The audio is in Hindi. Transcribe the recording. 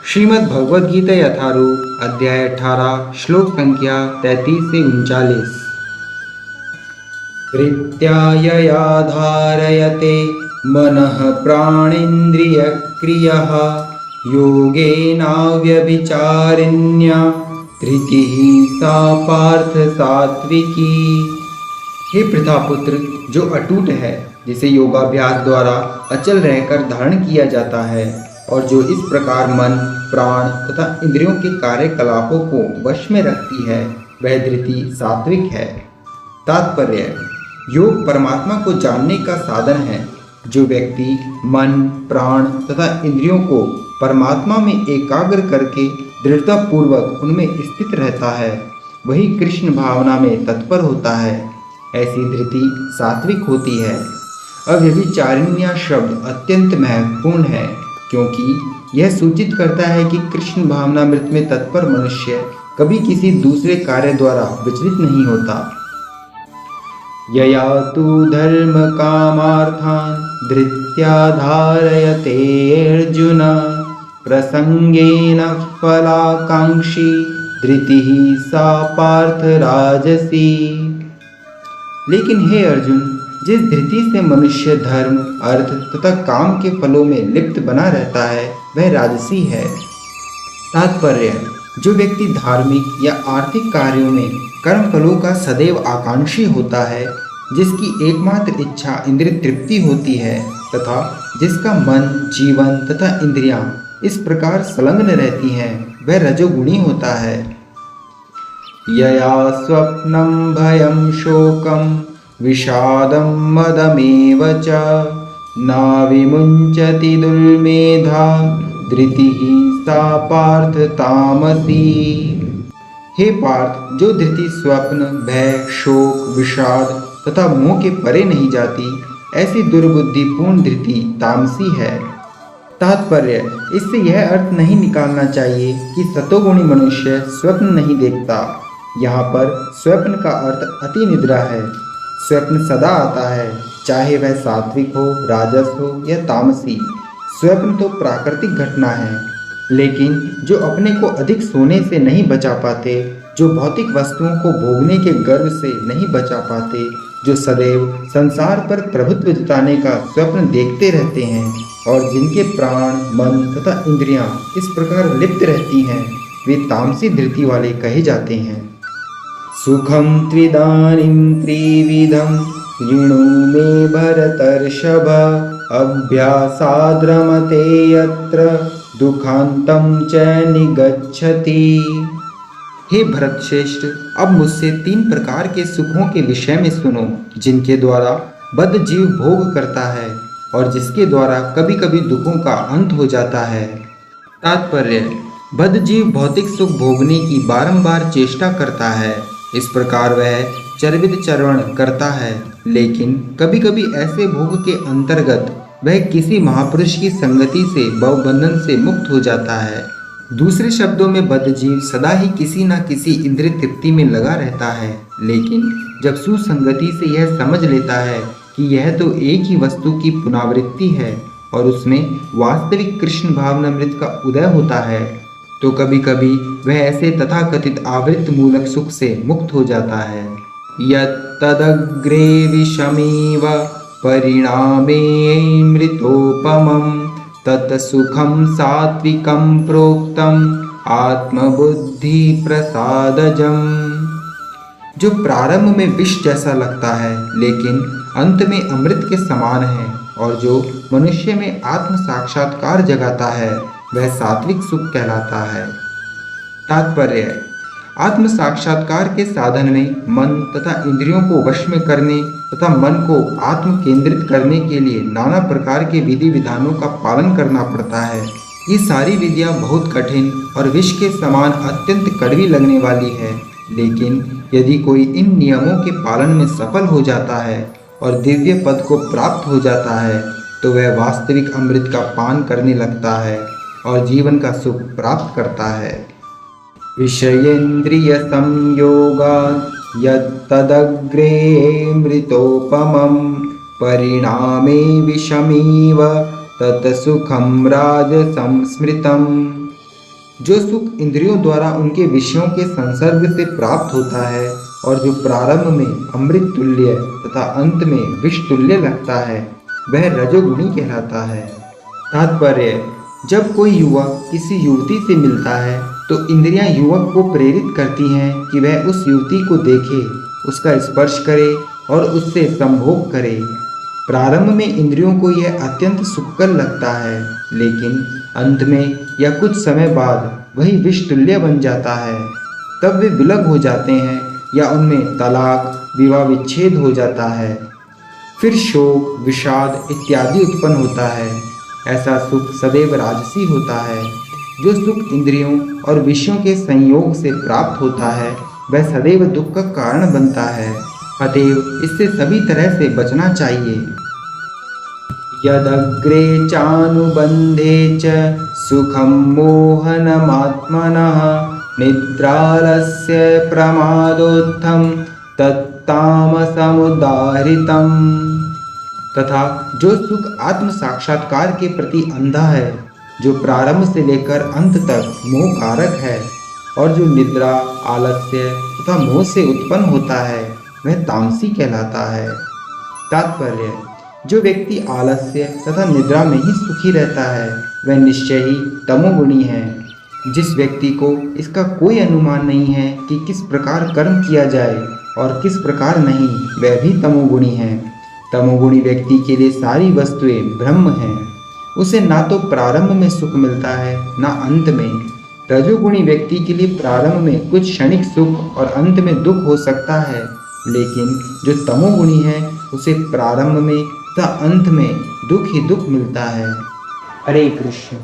श्रीमद् भगवद गीता यथारूप अध्याय 18 श्लोक संख्या 33 से 39। वृत्त्यायया धारयते मनः प्राणेन्द्रियक्रियः योगेनाव्यभिचारिण्या धृतिः सा पार्थ सात्विकी। हे प्रतापुत्र, जो अटूट है, जिसे योगाभ्यास द्वारा अचल रहकर धारण किया जाता है और जो इस प्रकार मन, प्राण तथा इंद्रियों के कार्यकलापों को वश में रखती है, वह धृति सात्विक है। तात्पर्य: योग परमात्मा को जानने का साधन है। जो व्यक्ति मन, प्राण तथा इंद्रियों को परमात्मा में एकाग्र करके दृढ़तापूर्वक उनमें स्थित रहता है, वही कृष्ण भावना में तत्पर होता है। ऐसी धृति सात्विक होती है। अव्यभिचारिण्या शब्द अत्यंत महत्वपूर्ण है, क्योंकि यह सूचित करता है कि कृष्ण भावनामृत में तत्पर मनुष्य कभी किसी दूसरे कार्य द्वारा विचलित नहीं होता। यया तु धर्म कामार्थान धृत्या धारयते अर्जुन प्रसंगेन फलाकांक्षी धृतिः सा पार्थ राजसी। लेकिन हे अर्जुन, जिस धृति से मनुष्य धर्म, अर्थ तथा काम के फलों में लिप्त बना रहता है, वह राजसी है। तात्पर्य: जो व्यक्ति धार्मिक या आर्थिक कार्यों में कर्म फलों का सदैव आकांक्षी होता है, जिसकी एकमात्र इच्छा इंद्रिय तृप्ति होती है तथा जिसका मन, जीवन तथा इंद्रियां इस प्रकार संलग्न रहती हैं, वह रजोगुणी होता है। यया स्वप्नं भयं शोकं विषादं मदमेव च न विमुञ्चति दुर्मेधा धृतिः सा पार्थ तामसी। हे पार्थ, जो धृति स्वप्न, भय, शोक, विषाद तथा मोह के परे नहीं जाती, ऐसी दुर्बुद्धिपूर्ण धृति तामसी है। तात्पर्य: इससे यह अर्थ नहीं निकालना चाहिए कि सतोगुणी मनुष्य स्वप्न नहीं देखता। यहाँ पर स्वप्न का अर्थ अति निद्रा है। स्वप्न सदा आता है, चाहे वह सात्विक हो, राजस हो या तामसी। स्वप्न तो प्राकृतिक घटना है। लेकिन जो अपने को अधिक सोने से नहीं बचा पाते, जो भौतिक वस्तुओं को भोगने के गर्व से नहीं बचा पाते, जो सदैव संसार पर प्रभुत्व जताने का स्वप्न देखते रहते हैं और जिनके प्राण, मन तथा इंद्रियां इस प्रकार लिप्त रहती हैं, वे तामसी धृति वाले कहे जाते हैं। सुखं त्विदानीं त्रिविधं ऋणु मे भरतर्षभ अभ्यासाद्रमते यत्र दुखान्तं च निगच्छति। हे भरतश्रेष्ठ, अब मुझसे 3 प्रकार के सुखों के विषय में सुनो, जिनके द्वारा बद्ध जीव भोग करता है और जिसके द्वारा कभी कभी दुखों का अंत हो जाता है। तात्पर्य: बद्ध जीव भौतिक सुख भोगने की बारंबार चेष्टा करता है। इस प्रकार वह चरविद चरवण करता है, लेकिन कभी कभी ऐसे भोग के अंतर्गत वह किसी महापुरुष की संगति से भवबंधन से मुक्त हो जाता है। दूसरे शब्दों में बद्ध जीव सदा ही किसी न किसी इंद्रिय तृप्ति में लगा रहता है, लेकिन जब सुसंगति से यह समझ लेता है कि यह तो एक ही वस्तु की पुनरावृत्ति है और उसमें वास्तविक कृष्ण भावनामृत का उदय होता है, तो कभी कभी वह ऐसे तथाकथित आवृत्त मूलक सुख से मुक्त हो जाता है। यत्तदग्रे विषमेव परिणामेऽमृतोपमं तत्सुखं सात्विकं प्रोक्तम् आत्मबुद्धि प्रसादजम्। जो प्रारंभ में विष जैसा लगता है, लेकिन अंत में अमृत के समान है, और जो मनुष्य में आत्म साक्षात्कार जगाता है, वह सात्विक सुख कहलाता है। तात्पर्य: आत्म साक्षात्कार के साधन में मन तथा इंद्रियों को वश में करने तथा मन को आत्म केंद्रित करने के लिए नाना प्रकार के विधि विधानों का पालन करना पड़ता है। ये सारी विधियां बहुत कठिन और विष के समान अत्यंत कड़वी लगने वाली है, लेकिन यदि कोई इन नियमों के पालन में सफल हो जाता है और दिव्य पद को प्राप्त हो जाता है, तो वह वास्तविक अमृत का पान करने लगता है और जीवन का सुख प्राप्त करता है। विषयेन्द्रिय संयोगात् यत्तदग्रे मृतोपमं परिणामे विषमेव तत्सुखं राजसं स्मृतम्। जो सुख इंद्रियों द्वारा उनके विषयों के संसर्ग से प्राप्त होता है और जो प्रारंभ में अमृत तुल्य तथा अंत में विष तुल्य लगता है, वह रजोगुणी कहलाता है। तात्पर्य: जब कोई युवक किसी युवती से मिलता है तो इंद्रियां युवक को प्रेरित करती हैं कि वह उस युवती को देखे, उसका स्पर्श करे और उससे संभोग करे। प्रारंभ में इंद्रियों को यह अत्यंत सुखकर लगता है, लेकिन अंत में या कुछ समय बाद वही विष तुल्य बन जाता है। तब वे विलग हो जाते हैं या उनमें तलाक, विवाह विच्छेद हो जाता है। फिर शोक, विषाद इत्यादि उत्पन्न होता है। ऐसा सुख सदैव राजसी होता है। जो सुख इंद्रियों और विषयों के संयोग से प्राप्त होता है, वह सदैव दुख का कारण बनता है। अतएव इससे सभी तरह से बचना चाहिए। यदग्रे चानुबंधे च सुखं मोहनमात्मनः निद्रालस्य प्रमादोत्थं तत्तामसमुदाहृतम्। तथा जो सुख आत्म साक्षात्कार के प्रति अंधा है, जो प्रारंभ से लेकर अंत तक मोह कारक है और जो निद्रा, आलस्य तथा मोह से उत्पन्न होता है, वह तामसी कहलाता है। तात्पर्य: जो व्यक्ति आलस्य तथा निद्रा में ही सुखी रहता है, वह निश्चय ही तमोगुणी है। जिस व्यक्ति को इसका कोई अनुमान नहीं है कि किस प्रकार कर्म किया जाए और किस प्रकार नहीं, वह भी तमोगुणी है। तमोगुणी व्यक्ति के लिए सारी वस्तुएं ब्रह्म हैं। उसे ना तो प्रारंभ में सुख मिलता है, ना अंत में। रजोगुणी व्यक्ति के लिए प्रारंभ में कुछ क्षणिक सुख और अंत में दुख हो सकता है, लेकिन जो तमोगुणी है, उसे प्रारंभ में तथा अंत में दुख ही दुख मिलता है। हरे कृष्ण।